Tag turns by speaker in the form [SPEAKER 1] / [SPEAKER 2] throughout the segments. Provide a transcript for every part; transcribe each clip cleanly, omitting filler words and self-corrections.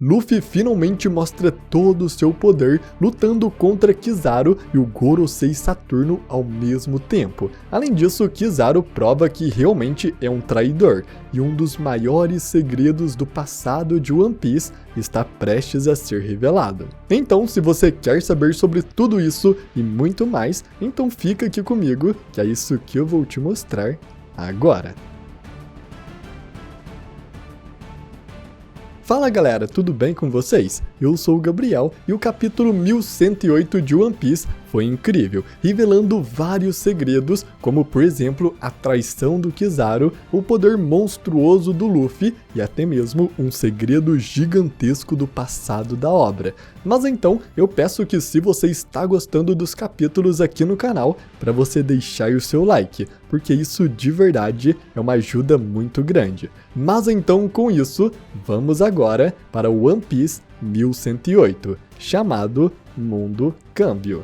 [SPEAKER 1] Luffy finalmente mostra todo o seu poder lutando contra Kizaru e o Gorosei Saturno ao mesmo tempo. Além disso, Kizaru prova que realmente é um traidor, e um dos maiores segredos do passado de One Piece está prestes a ser revelado. Então, se você quer saber sobre tudo isso e muito mais, então fica aqui comigo, que é isso que eu vou te mostrar agora. Fala galera, tudo bem com vocês? Eu sou o Gabriel e o capítulo 1108 de One Piece foi incrível, revelando vários segredos, como por exemplo a traição do Kizaru, o poder monstruoso do Luffy e até mesmo um segredo gigantesco do passado da obra. Mas então eu peço que, se você está gostando dos capítulos aqui no canal, para você deixar o seu like, porque isso de verdade é uma ajuda muito grande. Mas então, com isso, vamos agora para o One Piece 1108, chamado Mundo Câmbio.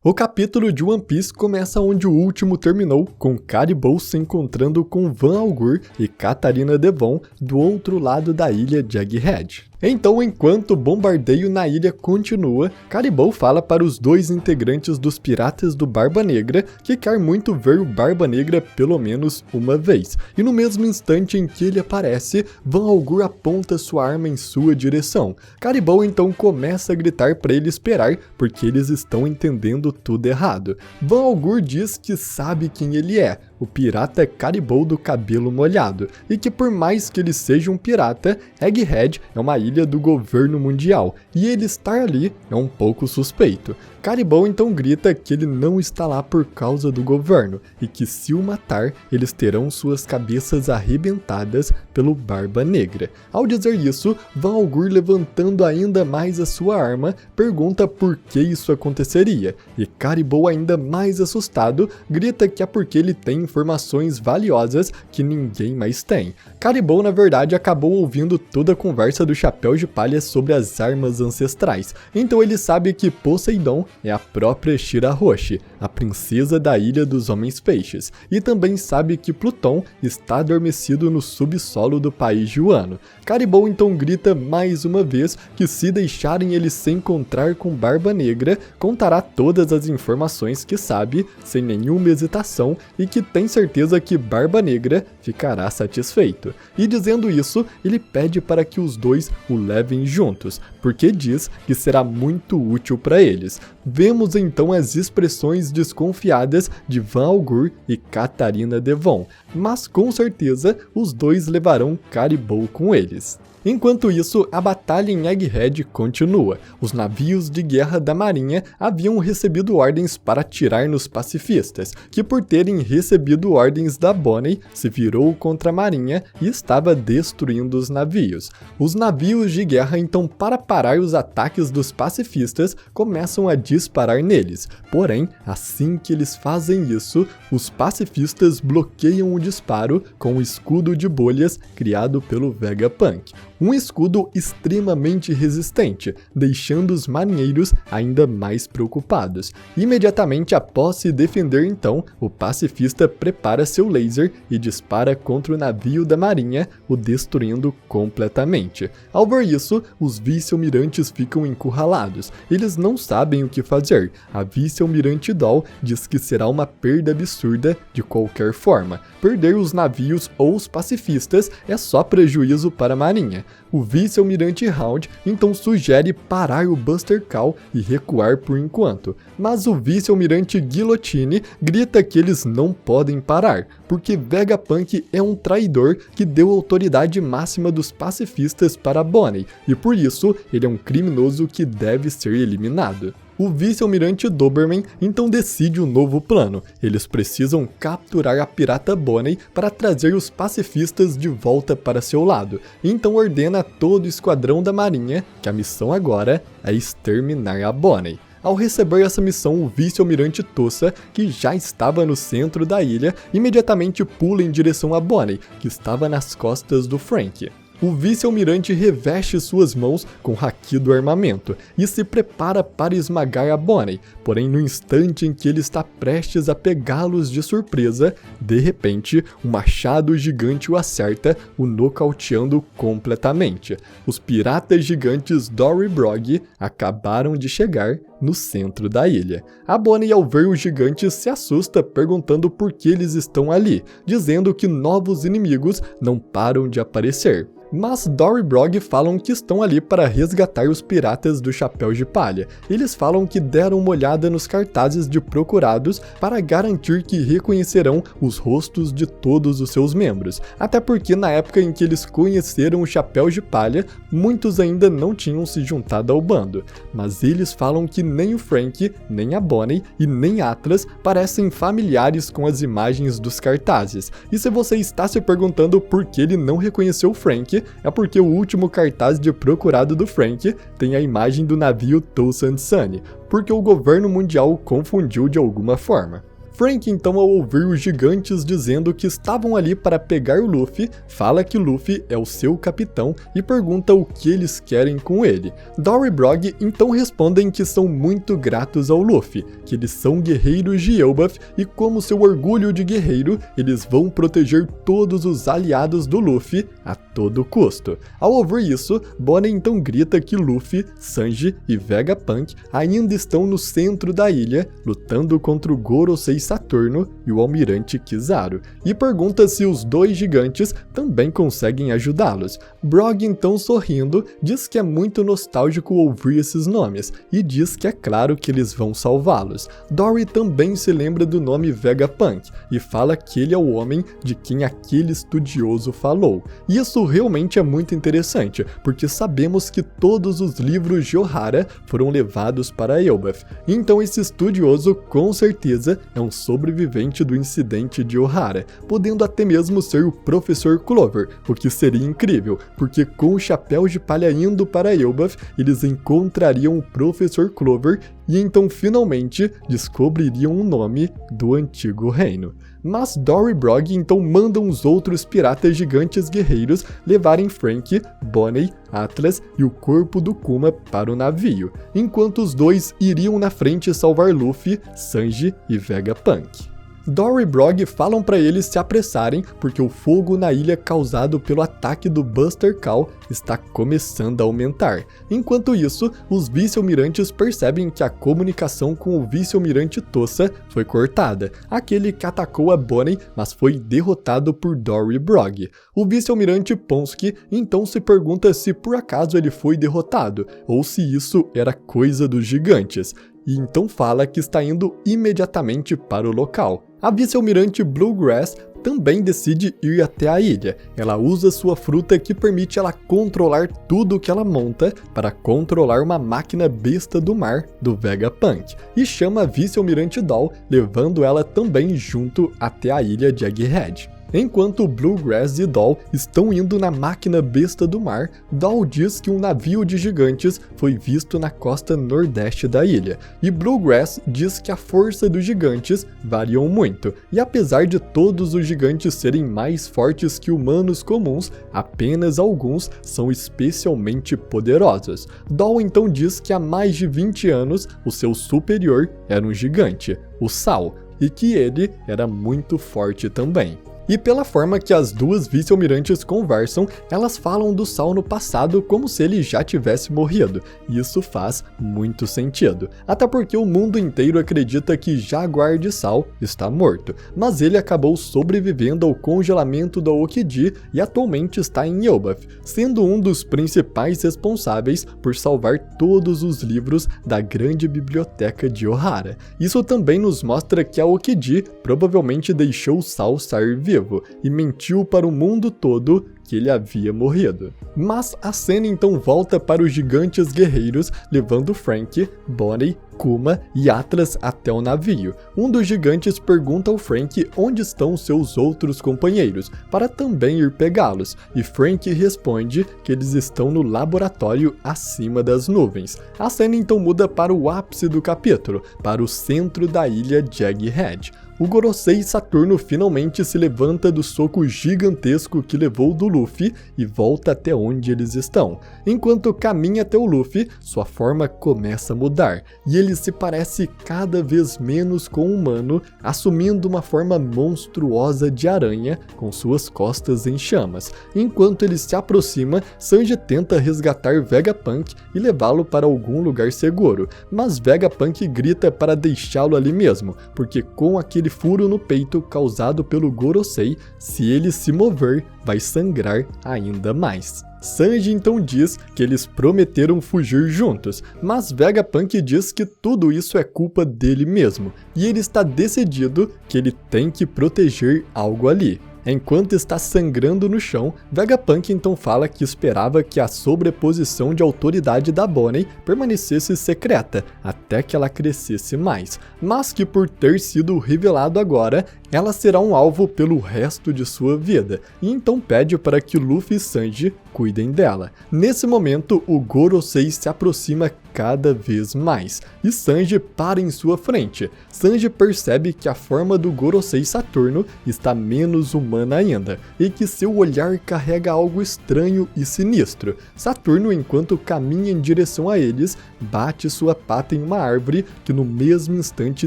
[SPEAKER 1] O capítulo de One Piece começa onde o último terminou, com Caribou se encontrando com Van Algur e Catarina Devon do outro lado da ilha de Egghead. Então, enquanto o bombardeio na ilha continua, Caribou fala para os dois integrantes dos Piratas do Barba Negra que quer muito ver o Barba Negra pelo menos uma vez. E no mesmo instante em que ele aparece, Van Algur aponta sua arma em sua direção. Caribou então começa a gritar para ele esperar, porque eles estão entendendo tudo errado. Van Algur diz que sabe quem ele é, o pirata Caribou do cabelo molhado, e que por mais que ele seja um pirata, Egghead é uma ilha do governo mundial, e ele estar ali é um pouco suspeito. Caribou então grita que ele não está lá por causa do governo, e que se o matar, eles terão suas cabeças arrebentadas pelo Barba Negra. Ao dizer isso, Van Algur, levantando ainda mais a sua arma, pergunta por que isso aconteceria, e Caribou, ainda mais assustado, grita que é porque ele tem informações valiosas que ninguém mais tem. Caribou, na verdade, acabou ouvindo toda a conversa do Chapéu de Palha sobre as armas ancestrais, então ele sabe que Poseidon é a própria Shirahoshi, a princesa da Ilha dos Homens Peixes, e também sabe que Pluton está adormecido no subsolo do país de Wano. Caribou então grita mais uma vez que, se deixarem ele se encontrar com Barba Negra, contará todas as informações que sabe, sem nenhuma hesitação, e que tem certeza que Barba Negra ficará satisfeito. E dizendo isso, ele pede para que os dois o levem juntos, porque diz que será muito útil para eles. Vemos então as expressões desconfiadas de Van Algur e Catarina Devon, mas com certeza os dois levarão Caribou com eles. Enquanto isso, a batalha em Egghead continua. Os navios de guerra da marinha haviam recebido ordens para atirar nos pacifistas, que por terem recebido ordens da Bonnie, se virou contra a marinha e estava destruindo os navios. Os navios de guerra então, para parar os ataques dos pacifistas, começam a disparar neles. Porém, assim que eles fazem isso, os pacifistas bloqueiam o disparo com o escudo de bolhas criado pelo Vegapunk. Um escudo extremamente resistente, deixando os marinheiros ainda mais preocupados. Imediatamente após se defender então, o pacifista prepara seu laser e dispara contra o navio da marinha, o destruindo completamente. Ao ver isso, os vice-almirantes ficam encurralados. Eles não sabem o que fazer. A vice-almirante Doll diz que será uma perda absurda de qualquer forma. Perder os navios ou os pacifistas é só prejuízo para a marinha. O vice-almirante Round então sugere parar o Buster Call e recuar por enquanto, mas o vice-almirante Guillotine grita que eles não podem parar, porque Vegapunk é um traidor que deu autoridade máxima dos pacifistas para Bonnie, e por isso ele é um criminoso que deve ser eliminado. O vice-almirante Doberman então decide um novo plano. Eles precisam capturar a pirata Bonnie para trazer os pacifistas de volta para seu lado. Então ordena a todo o esquadrão da marinha que a missão agora é exterminar a Bonnie. Ao receber essa missão, o vice-almirante Tossa, que já estava no centro da ilha, imediatamente pula em direção a Bonnie, que estava nas costas do Frank. o vice-almirante reveste suas mãos com haki do armamento e se prepara para esmagar a Bonnie, porém no instante em que ele está prestes a pegá-los de surpresa, de repente, um machado gigante o acerta, o nocauteando completamente. Os piratas gigantes Dory e Brogg acabaram de chegar no centro da ilha. A Bonnie, ao ver os gigantes, se assusta perguntando por que eles estão ali, dizendo que novos inimigos não param de aparecer. Mas Dory e Brogg falam que estão ali para resgatar os piratas do Chapéu de Palha. Eles falam que deram uma olhada nos cartazes de procurados para garantir que reconhecerão os rostos de todos os seus membros. Até porque na época em que eles conheceram o Chapéu de Palha, muitos ainda não tinham se juntado ao bando. Mas eles falam que nem o Frank, nem a Bonnie e nem Atlas parecem familiares com as imagens dos cartazes. E se você está se perguntando por que ele não reconheceu o Frank, é porque o último cartaz de procurado do Frank tem a imagem do navio Toussaint Sunny, porque o governo mundial o confundiu de alguma forma. Frank, então, ao ouvir os gigantes dizendo que estavam ali para pegar o Luffy, fala que Luffy é o seu capitão e pergunta o que eles querem com ele. Dory e Brogg então respondem que são muito gratos ao Luffy, que eles são guerreiros de Elbaf e, como seu orgulho de guerreiro, eles vão proteger todos os aliados do Luffy a todo custo. Ao ouvir isso, Bonnie então grita que Luffy, Sanji e Vegapunk ainda estão no centro da ilha, lutando contra o Gorosei Saturno e o almirante Kizaru, e pergunta se os dois gigantes também conseguem ajudá-los. Brogg, então, sorrindo, diz que é muito nostálgico ouvir esses nomes, e diz que é claro que eles vão salvá-los. Dory também se lembra do nome Vegapunk, e fala que ele é o homem de quem aquele estudioso falou. E isso realmente é muito interessante, porque sabemos que todos os livros de Ohara foram levados para Elbaf, então esse estudioso com certeza é um sobrevivente do incidente de Ohara, podendo até mesmo ser o Professor Clover, o que seria incrível, porque com o Chapéu de Palha indo para Elbaf, eles encontrariam o Professor Clover e então finalmente descobririam o nome do antigo reino. Mas Dory e Brogg então mandam os outros piratas gigantes guerreiros levarem Frank, Bonnie, Atlas e o corpo do Kuma para o navio, enquanto os dois iriam na frente salvar Luffy, Sanji e Vegapunk. Dory e Brogg falam para eles se apressarem porque o fogo na ilha causado pelo ataque do Buster Call está começando a aumentar. Enquanto isso, os vice-almirantes percebem que a comunicação com o vice-almirante Tossa foi cortada, aquele que atacou a Bonnie, mas foi derrotado por Dory e Brogg. O vice-almirante Ponsky então se pergunta se por acaso ele foi derrotado, ou se isso era coisa dos gigantes, e então fala que está indo imediatamente para o local. A vice-almirante Bluegrass também decide ir até a ilha. Ela usa sua fruta que permite ela controlar tudo que ela monta para controlar uma máquina besta do mar do Vegapunk e chama a vice-almirante Doll, levando ela também junto até a ilha de Egghead. Enquanto Bluegrass e Doll estão indo na máquina besta do mar, Doll diz que um navio de gigantes foi visto na costa nordeste da ilha, e Bluegrass diz que a força dos gigantes variou muito, e apesar de todos os gigantes serem mais fortes que humanos comuns, apenas alguns são especialmente poderosos. Doll então diz que há mais de 20 anos o seu superior era um gigante, o Sal, e que ele era muito forte também. E pela forma que as duas vice-almirantes conversam, elas falam do Sal no passado como se ele já tivesse morrido, e isso faz muito sentido, até porque o mundo inteiro acredita que Jaguar de Sal está morto, mas ele acabou sobrevivendo ao congelamento da Aokiji e atualmente está em Elbaf, sendo um dos principais responsáveis por salvar todos os livros da grande biblioteca de Ohara. Isso também nos mostra que a Aokiji provavelmente deixou Sal sair vivo e mentiu para o mundo todo que ele havia morrido. Mas a cena então volta para os gigantes guerreiros, levando Frank, Bonnie, Kuma e Atlas até o navio. Um dos gigantes pergunta ao Frank onde estão seus outros companheiros, para também ir pegá-los, e Frank responde que eles estão no laboratório acima das nuvens. A cena então muda para o ápice do capítulo, para o centro da ilha de Egghead. o Gorosei Saturno finalmente se levanta do soco gigantesco que levou do Luffy e volta até onde eles estão. Enquanto caminha até o Luffy, sua forma começa a mudar, e ele se parece cada vez menos com um humano, assumindo uma forma monstruosa de aranha com suas costas em chamas. Enquanto ele se aproxima, Sanji tenta resgatar Vegapunk e levá-lo para algum lugar seguro, mas Vegapunk grita para deixá-lo ali mesmo, porque com aquele furo no peito causado pelo Gorosei, se ele se mover, vai sangrar ainda mais. Sanji então diz que eles prometeram fugir juntos, mas Vegapunk diz que tudo isso é culpa dele mesmo, e ele está decidido que ele tem que proteger algo ali. Enquanto está sangrando no chão, Vegapunk então fala que esperava que a sobreposição de autoridade da Bonnie permanecesse secreta, até que ela crescesse mais, mas que por ter sido revelado agora, ela será um alvo pelo resto de sua vida, e então pede para que Luffy e Sanji cuidem dela. Nesse momento, o Gorosei se aproxima cada vez mais, e Sanji para em sua frente. Sanji percebe que a forma do Gorosei Saturno está menos humana ainda, e que seu olhar carrega algo estranho e sinistro. Saturno, enquanto caminha em direção a eles, bate sua pata em uma árvore que no mesmo instante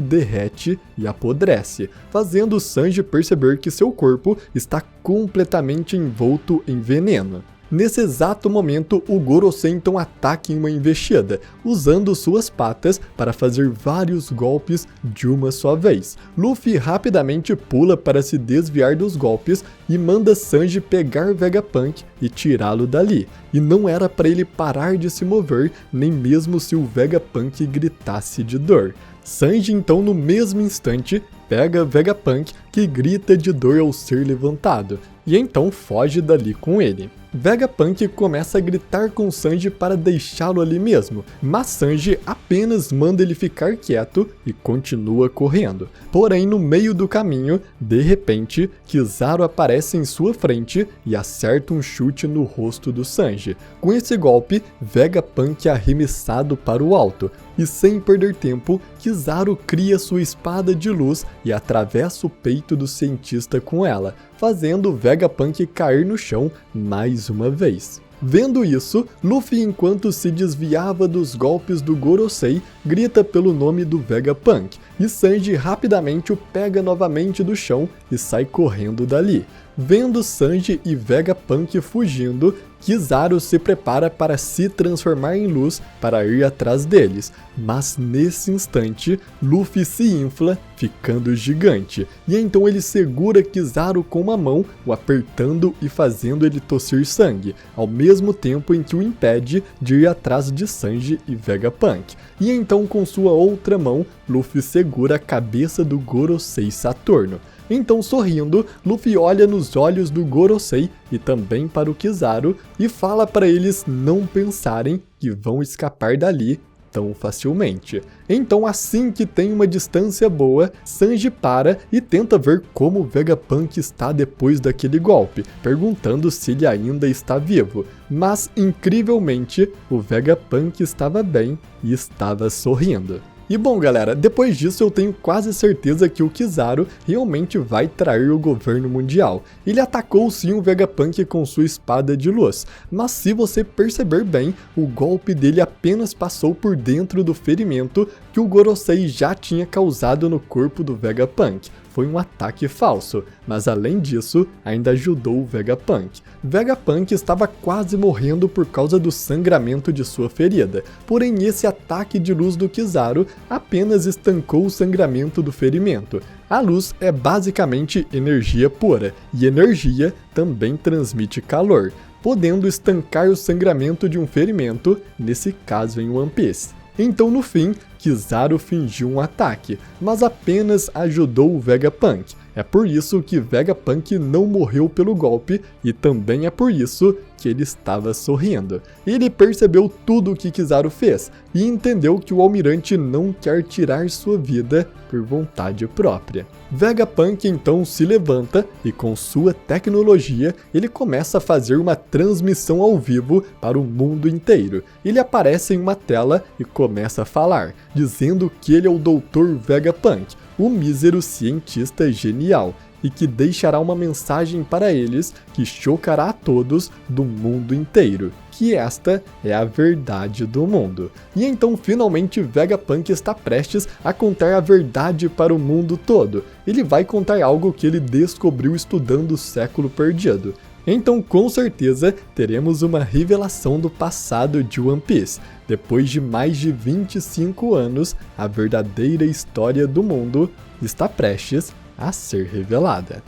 [SPEAKER 1] derrete e apodrece, fazendo Sanji perceber que seu corpo está completamente envolto em veneno. Nesse exato momento, o Gorosei então ataca em uma investida, usando suas patas para fazer vários golpes de uma só vez. Luffy rapidamente pula para se desviar dos golpes e manda Sanji pegar Vegapunk e tirá-lo dali. E não era para ele parar de se mover, nem mesmo se o Vegapunk gritasse de dor. Sanji então no mesmo instante pega Vegapunk, que grita de dor ao ser levantado, e então foge dali com ele. Vegapunk começa a gritar com Sanji para deixá-lo ali mesmo, mas Sanji apenas manda ele ficar quieto e continua correndo. Porém, no meio do caminho, de repente, Kizaru aparece em sua frente e acerta um chute no rosto do Sanji. Com esse golpe, Vegapunk é arremessado para o alto, e sem perder tempo, Kizaru cria sua espada de luz e atravessa o peito do cientista com ela, fazendo Vegapunk cair no chão mais uma vez. Vendo isso, Luffy, enquanto se desviava dos golpes do Gorosei, grita pelo nome do Vegapunk, e Sanji rapidamente o pega novamente do chão e sai correndo dali. Vendo Sanji e Vegapunk fugindo, Kizaru se prepara para se transformar em luz para ir atrás deles, mas nesse instante, Luffy se infla, ficando gigante, e então ele segura Kizaru com uma mão, o apertando e fazendo ele tossir sangue, ao mesmo tempo em que o impede de ir atrás de Sanji e Vegapunk. E então com sua outra mão, Luffy segura a cabeça do Gorosei Saturno. Então, sorrindo, Luffy olha nos olhos do Gorosei e também para o Kizaru e fala para eles não pensarem que vão escapar dali tão facilmente. Então, assim que tem uma distância boa, Sanji para e tenta ver como Vegapunk está depois daquele golpe, perguntando se ele ainda está vivo. Mas, incrivelmente, o Vegapunk estava bem e estava sorrindo. E bom galera, depois disso eu tenho quase certeza que o Kizaru realmente vai trair o governo mundial. Ele atacou sim o Vegapunk com sua espada de luz, mas se você perceber bem, o golpe dele apenas passou por dentro do ferimento que o Gorosei já tinha causado no corpo do Vegapunk. Foi um ataque falso, mas além disso, ainda ajudou o Vegapunk. Vegapunk estava quase morrendo por causa do sangramento de sua ferida, porém esse ataque de luz do Kizaru apenas estancou o sangramento do ferimento. A luz é basicamente energia pura, e energia também transmite calor, podendo estancar o sangramento de um ferimento, nesse caso em One Piece. Então no fim, Kizaru fingiu um ataque, mas apenas ajudou o Vegapunk. É por isso que Vegapunk não morreu pelo golpe, e também é por isso que ele estava sorrindo. Ele percebeu tudo o que Kizaru fez e entendeu que o almirante não quer tirar sua vida por vontade própria. Vegapunk então se levanta e com sua tecnologia ele começa a fazer uma transmissão ao vivo para o mundo inteiro. Ele aparece em uma tela e começa a falar, dizendo que ele é o Dr. Vegapunk, o mísero cientista genial, e que deixará uma mensagem para eles que chocará a todos do mundo inteiro, que esta é a verdade do mundo. E então finalmente Vegapunk está prestes a contar a verdade para o mundo todo. Ele vai contar algo que ele descobriu estudando o Século Perdido. Então com certeza teremos uma revelação do passado de One Piece. Depois de mais de 25 anos, a verdadeira história do mundo está prestes a ser revelada.